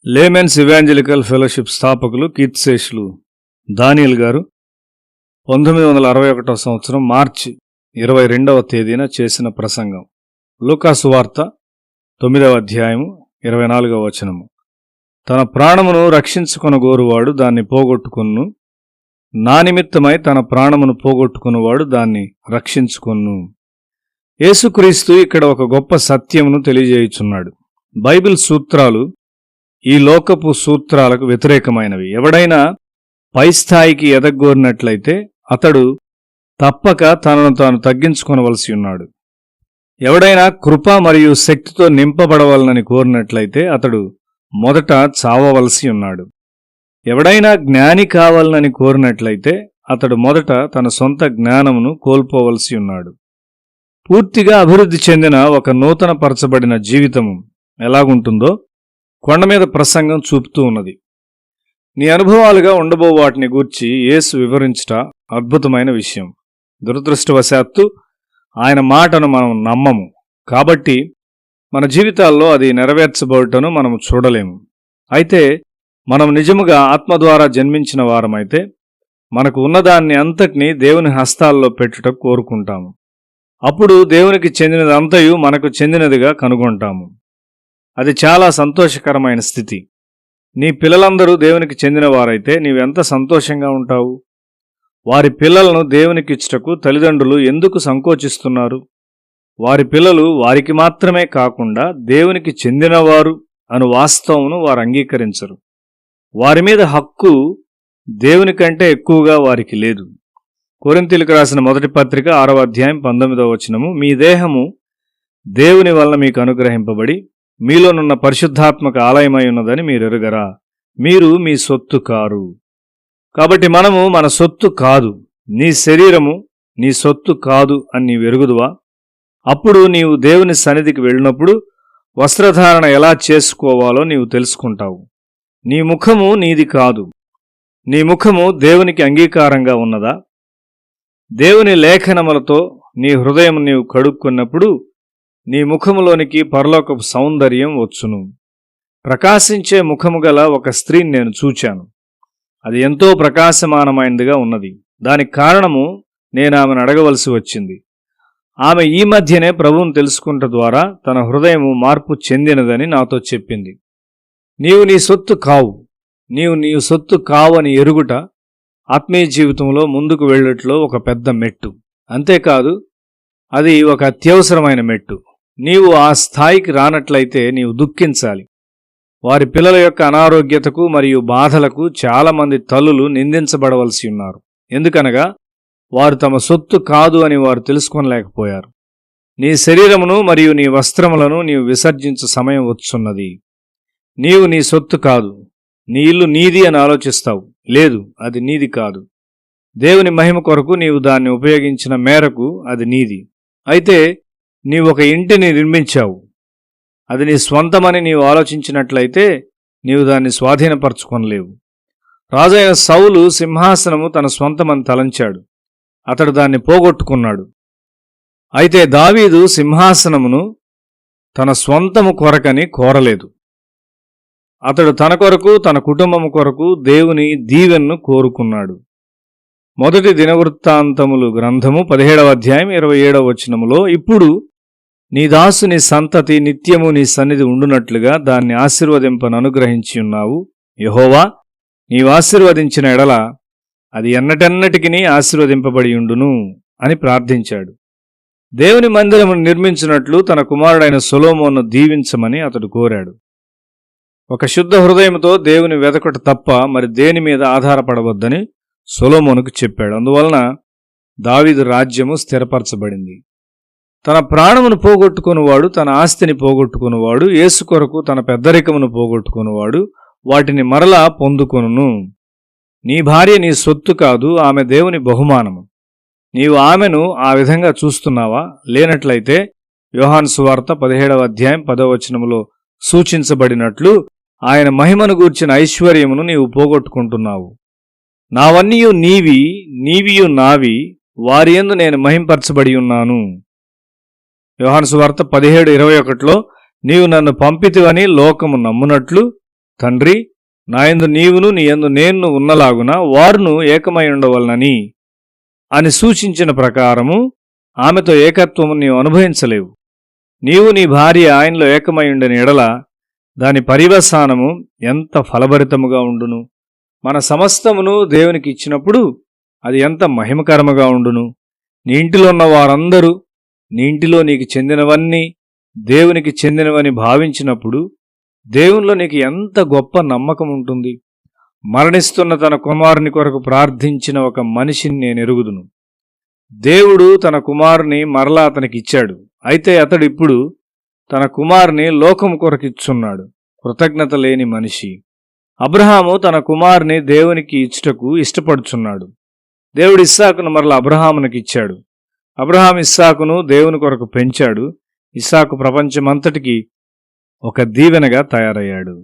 Laymen's evangelical fellowship స్థాపకులు కీర్తిశేషులు దానియేల్ గారు 1961 సంవత్సరం మార్చి 22వ తేదీన చేసిన ప్రసంగం. లూకా సువార్త 9వ అధ్యాయము 24వ వచనము. తన ప్రాణమును రక్షించుకొనగోరువాడు దాన్ని పోగొట్టుకొను, నా నిమిత్తమై తన ప్రాణమును పోగొట్టుకున్నవాడు దాన్ని రక్షించుకొను. యేసుక్రీస్తు ఇక్కడ ఒక గొప్ప సత్యమును తెలియజేయుచున్నాడు. బైబిల్ సూత్రాలు ఈ లోకపు సూత్రాలకు వ్యతిరేకమైనవి. ఎవడైనా పై స్థాయికి ఎదగోరినట్లయితే అతడు తప్పక తనను తాను తగ్గించుకొనవలసి ఉన్నాడు. ఎవడైనా కృప మరియు శక్తితో నింపబడవలనని కోరినట్లయితే అతడు మొదట చావవలసి ఉన్నాడు. ఎవడైనా జ్ఞాని కావాలనని కోరినట్లయితే అతడు మొదట తన సొంత జ్ఞానమును కోల్పోవలసి ఉన్నాడు. పూర్తిగా అభివృద్ధి చెందిన ఒక నూతన పరచబడిన జీవితము ఎలాగుంటుందో కొండమీద ప్రసంగం చూపుతూ ఉన్నది. నీ అనుభవాలుగా ఉండబో వాటిని గూర్చి యేసు వివరించుట అద్భుతమైన విషయం. దురదృష్టవశాత్తు ఆయన మాటను మనం నమ్మము, కాబట్టి మన జీవితాల్లో అది నెరవేర్చబోటను మనం చూడలేము. అయితే మనం నిజముగా ఆత్మ ద్వారా జన్మించిన వారమైతే మనకు ఉన్నదాన్ని అంతటినీ దేవుని హస్తాల్లో పెట్టుట కోరుకుంటాము. అప్పుడు దేవునికి చెందినదంతయు మనకు చెందినదిగా కనుగొంటాము. అది చాలా సంతోషకరమైన స్థితి. నీ పిల్లలందరూ దేవునికి చెందినవారైతే నీవెంత సంతోషంగా ఉంటావు. వారి పిల్లలను దేవునికి ఇచ్చుటకు తల్లిదండ్రులు ఎందుకు సంకోచిస్తున్నారు? వారి పిల్లలు వారికి మాత్రమే కాకుండా దేవునికి చెందినవారు అను వాస్తవమును వారు అంగీకరించరు. వారి మీద హక్కు దేవుని కంటే ఎక్కువగా వారికి లేదు. కొరింథీయులకు రాసిన మొదటి పత్రిక 6వ అధ్యాయం 19వ వచనము, మీ దేహము దేవుని వలన మీకు అనుగ్రహింపబడి మీలోనున్న పరిశుద్ధాత్మక ఆలయమై ఉన్నదని మీరు ఎరుగరా? మీరు మీ సొత్తు కారు. కాబట్టి మనము మన సొత్తు కాదు. నీ శరీరము నీ సొత్తు కాదు అని నీవు ఎరుగుదువా? అప్పుడు నీవు దేవుని సన్నిధికి వెళ్ళినప్పుడు వస్త్రధారణ ఎలా చేసుకోవాలో నీవు తెలుసుకుంటావు. నీ ముఖము నీది కాదు. నీ ముఖము దేవునికి అంగీకారంగా ఉన్నదా? దేవుని లేఖనములతో నీ హృదయం నీవు కడుక్కున్నప్పుడు నీ ముఖములోనికి పరలోకపు సౌందర్యం వచ్చును. ప్రకాశించే ముఖము గల ఒక స్త్రీని నేను చూచాను. అది ఎంతో ప్రకాశమానమైనదిగా ఉన్నది. దానికి కారణము నేను ఆమెను అడగవలసి వచ్చింది. ఆమె ఈ మధ్యనే ప్రభువును తెలుసుకుంట ద్వారా తన హృదయము మార్పు చెందినదని నాతో చెప్పింది. నీవు నీ సొత్తు కావు. నీవు సొత్తు కావని ఎరుగుట ఆత్మీయ జీవితంలో ముందుకు వెళ్ళట్లో ఒక పెద్ద మెట్టు. అంతేకాదు, అది ఒక అత్యవసరమైన మెట్టు. నీవు ఆ స్థాయికి రానట్లయితే నీవు దుఃఖించాలి. వారి పిల్లల యొక్క అనారోగ్యతకు మరియు బాధలకు చాలామంది తల్లులు నిందించబడవలసి ఉన్నారు. ఎందుకనగా వారు తమ సొత్తు కాదు అని వారు తెలుసుకోలేకపోయారు. నీ శరీరమును మరియు నీ వస్త్రములను నీవు విసర్జించు సమయం వచ్చున్నది. నీవు నీ సొత్తు కాదు. నీ ఇల్లు నీది అని ఆలోచిస్తావు. లేదు, అది నీది కాదు. దేవుని మహిమ కొరకు నీవు దాన్ని ఉపయోగించిన మేరకు అది నీది. అయితే నీవు ఒక ఇంటిని నిర్మించావు. అది నీ స్వంతమని నీవు ఆలోచించినట్లయితే నీవు దాన్ని స్వాధీనపరచుకొనలేవు. రాజైన సౌలు సింహాసనము తన స్వంతమని తలంచాడు. అతడు దాన్ని పోగొట్టుకున్నాడు. అయితే దావీదు సింహాసనమును తన స్వంతము కొరకని కోరలేదు. అతడు తన కొరకు, తన కుటుంబము కొరకు దేవుని దీవెన్ను కోరుకున్నాడు. మొదటి దినవృత్తాంతములు గ్రంథము 17వ అధ్యాయం 27వ వచనములో, ఇప్పుడు నీ దాసుని సంతతి నిత్యము నీ సన్నిధి ఉండునట్లుగా దాన్ని ఆశీర్వదింపను అనుగ్రహించి ఉన్నావు. యెహోవా, నీవు ఆశీర్వదించిన ఎడల అది ఎన్నటెన్నటికి ఆశీర్వదింపబడి ఉండును అని ప్రార్థించాడు. దేవుని మందిరమును నిర్మించినట్లు తన కుమారుడైన సొలొమోనును దీవించమని అతడు కోరాడు. ఒక శుద్ధ హృదయంతో దేవుని వెదకట తప్ప మరి దేని మీద ఆధారపడవద్దని సొలొమోనుకు చెప్పాడు. అందువలన దావీదు రాజ్యము స్థిరపరచబడింది. తన ప్రాణమును పోగొట్టుకునివాడు తన ఆస్తిని పోగొట్టుకునివాడు యేసు కొరకు తన పెద్దరికమును పోగొట్టుకునివాడు వాటిని మరలా పొందుకొనును. నీ భార్య నీ సొత్తు కాదు, ఆమె దేవుని బహుమానము. నీవు ఆమెను ఆ విధంగా చూస్తున్నావా? లేనట్లయితే యోహాను సువార్త 17వ అధ్యాయం 10వ వచనములో సూచించబడినట్లు ఆయన మహిమను గూర్చిన ఐశ్వర్యమును నీవు పోగొట్టుకుంటున్నావు. నావన్నీయు నీవి, నీవియు నావి, వారి యందు నేను మహింపరచబడి ఉన్నాను. యోహాను సువార్త 17:21లో నీవు నన్ను పంపితివని లోకము నమ్మునట్లు తండ్రి, నాయందు నీవును నీయందు నేను ఉన్నలాగున వారును ఏకమై ఉండవలనని అని సూచించిన ప్రకారము ఆమెతో ఏకత్వము నీవు అనుభవించలేవు. నీవు నీ భార్య ఆయనలో ఏకమై ఉండని ఎడల దాని పర్యవసానము ఎంత ఫలభరితముగా ఉండును. మన సమస్తమును దేవునికి ఇచ్చినప్పుడు అది ఎంత మహిమకరముగా ఉండును. నీ ఇంటిలో ఉన్న వారందరూ నీ ఇంటిలో నీకు చెందినవన్నీ దేవునికి చెందినవని భావించినప్పుడు దేవునిలో నీకు ఎంత గొప్ప నమ్మకం ఉంటుంది. మరణిస్తున్న తన కుమారుని కొరకు ప్రార్థించిన ఒక మనిషిని నేను ఎరుగుదును. దేవుడు తన కుమారుని మరలా అతనికి ఇచ్చాడు. అయితే అతడు ఇప్పుడు తన కుమారుని లోకము కొరకు ఇచ్చున్నాడు. కృతజ్ఞత లేని మనిషి. అబ్రహాము తన కుమారుని దేవునికి ఇచ్చుటకు ఇష్టపడుచున్నాడు. దేవుడు ఇస్సాకును మరలా అబ్రహామునికి ఇచ్చాడు. అబ్రహాం ఇస్సాకును దేవుని కొరకు పెంచాడు. ఇస్సాకు ప్రపంచమంతటికి ఒక దీవెనగా తయారయ్యాడు.